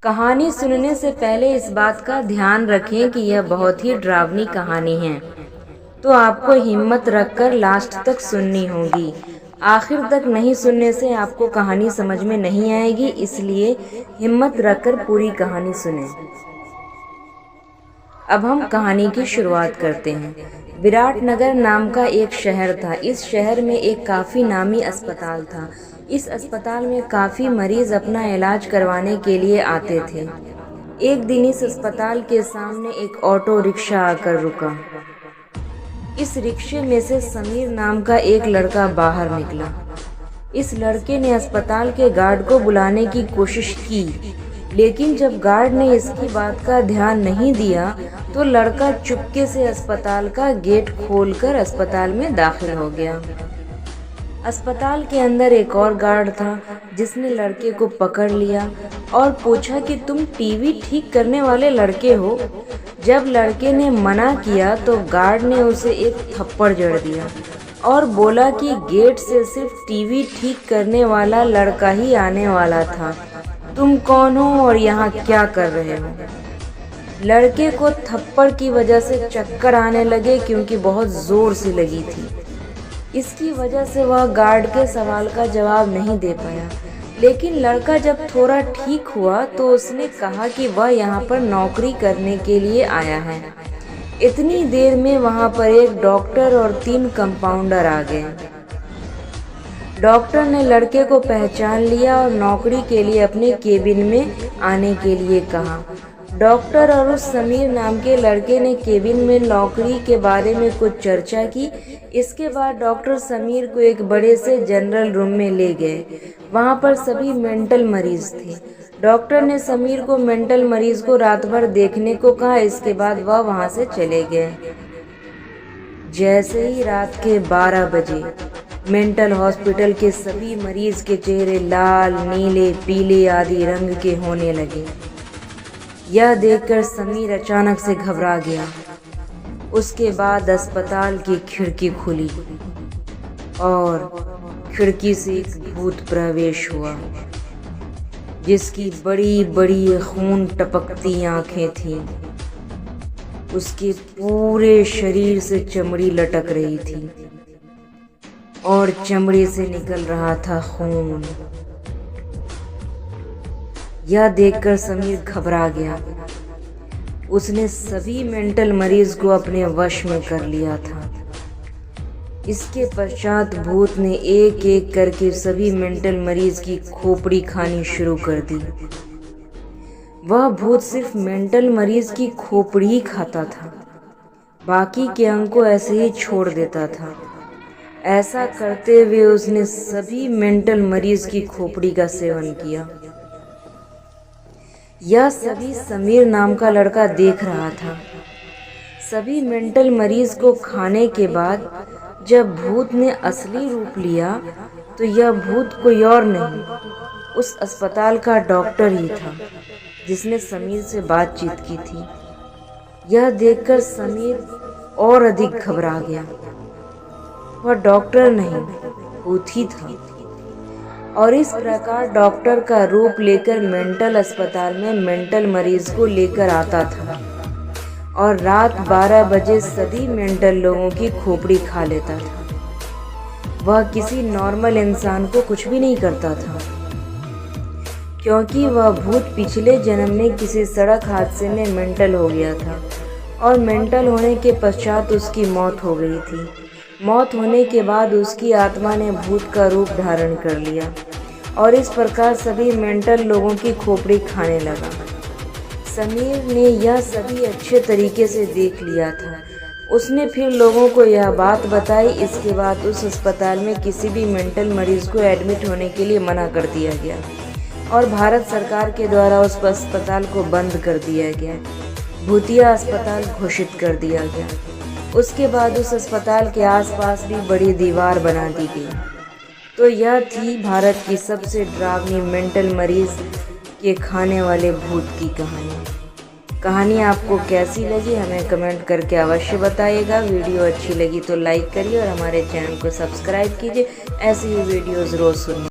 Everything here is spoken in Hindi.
कहानी सुनने से पहले इस बात का ध्यान रखें कि यह बहुत ही डरावनी कहानी है, तो आपको हिम्मत रखकर लास्ट तक सुननी होगी। आखिर तक नहीं सुनने से आपको कहानी समझ में नहीं आएगी, इसलिए हिम्मत रखकर पूरी कहानी सुनें। अब हम कहानी की शुरुआत करते हैं। विराटनगर नाम का एक शहर था। इस शहर में एक काफ़ी नामी अस्पताल था। इस अस्पताल में काफ़ी मरीज अपना इलाज करवाने के लिए आते थे। एक दिन इस अस्पताल के सामने एक ऑटो रिक्शा आकर रुका। इस रिक्शे में से समीर नाम का एक लड़का बाहर निकला। इस लड़के ने अस्पताल के गार्ड को बुलाने की कोशिश की, लेकिन जब गार्ड ने इसकी बात का ध्यान नहीं दिया तो लड़का चुपके से अस्पताल का गेट खोलकर अस्पताल में दाखिल हो गया। अस्पताल के अंदर एक और गार्ड था, जिसने लड़के को पकड़ लिया और पूछा कि तुम टीवी ठीक करने वाले लड़के हो। जब लड़के ने मना किया तो गार्ड ने उसे एक थप्पड़ जड़ दिया और बोला कि गेट से सिर्फ टीवी ठीक करने वाला लड़का ही आने वाला था। तुम कौन हो और यहाँ क्या कर रहे हो? लड़के को थप्पड़ की वजह से चक्कर आने लगे, क्योंकि बहुत जोर से लगी थी। इसकी वजह से वह गार्ड के सवाल का जवाब नहीं दे पाया। लेकिन लड़का जब थोड़ा ठीक हुआ तो उसने कहा कि वह यहाँ पर नौकरी करने के लिए आया है। इतनी देर में वहाँ पर एक डॉक्टर और 3 कंपाउंडर आ गए। डॉक्टर ने लड़के को पहचान लिया और नौकरी के लिए अपने केबिन में आने के लिए कहा। डॉक्टर और उस समीर नाम के लड़के ने केबिन में नौकरी के बारे में कुछ चर्चा की। इसके बाद डॉक्टर समीर को एक बड़े से जनरल रूम में ले गए। वहाँ पर सभी मेंटल मरीज थे। डॉक्टर ने समीर को मेंटल मरीज को रात भर देखने को कहा। इसके बाद वह वहाँ से चले गए। जैसे ही रात के 12 बजे मेंटल हॉस्पिटल के सभी मरीज के चेहरे लाल, नीले, पीले आदि रंग के होने लगे। यह देखकर समीर अचानक से घबरा गया। उसके बाद अस्पताल की खिड़की खुली और खिड़की से एक भूत प्रवेश हुआ, जिसकी बड़ी बड़ी खून टपकती आंखें थीं। उसके पूरे शरीर से चमड़ी लटक रही थी और चमड़ी से निकल रहा था खून। यह देखकर समीर घबरा गया। उसने सभी मेंटल मरीज को अपने वश में कर लिया था। इसके पश्चात भूत ने एक एक करके सभी मेंटल मरीज की खोपड़ी खानी शुरू कर दी। वह भूत सिर्फ मेंटल मरीज की खोपड़ी ही खाता था, बाकी के अंग को ऐसे ही छोड़ देता था। ऐसा करते हुए उसने सभी मेंटल मरीज की खोपड़ी का सेवन किया। यह सभी समीर नाम का लड़का देख रहा था। सभी मेंटल मरीज को खाने के बाद जब भूत ने असली रूप लिया तो यह भूत कोई और नहीं, उस अस्पताल का डॉक्टर ही था, जिसने समीर से बातचीत की थी। यह देखकर समीर और अधिक घबरा गया। वह डॉक्टर नहीं, भूत ही था। और इस प्रकार डॉक्टर का रूप लेकर मेंटल अस्पताल में मेंटल मरीज को लेकर आता था और रात 12 बजे सभी मेंटल लोगों की खोपड़ी खा लेता था। वह किसी नॉर्मल इंसान को कुछ भी नहीं करता था, क्योंकि वह भूत पिछले जन्म में किसी सड़क हादसे में मेंटल हो गया था और मेंटल होने के पश्चात उसकी मौत हो गई थी। मौत होने के बाद उसकी आत्मा ने भूत का रूप धारण कर लिया और इस प्रकार सभी मेंटल लोगों की खोपड़ी खाने लगा। समीर ने यह सभी अच्छे तरीके से देख लिया था। उसने फिर लोगों को यह बात बताई। इसके बाद उस अस्पताल में किसी भी मेंटल मरीज को एडमिट होने के लिए मना कर दिया गया और भारत सरकार के द्वारा उस अस्पताल को बंद कर दिया गया। भूतिया अस्पताल घोषित कर दिया गया। उसके बाद उस अस्पताल के आसपास भी बड़ी दीवार बना दी गई। तो यह थी भारत की सबसे डरावनी मेंटल मरीज के खाने वाले भूत की कहानी। आपको कैसी लगी हमें कमेंट करके अवश्य बताइएगा। वीडियो अच्छी लगी तो लाइक करिए और हमारे चैनल को सब्सक्राइब कीजिए। ऐसी ही वीडियोज़ रोज़ सुनने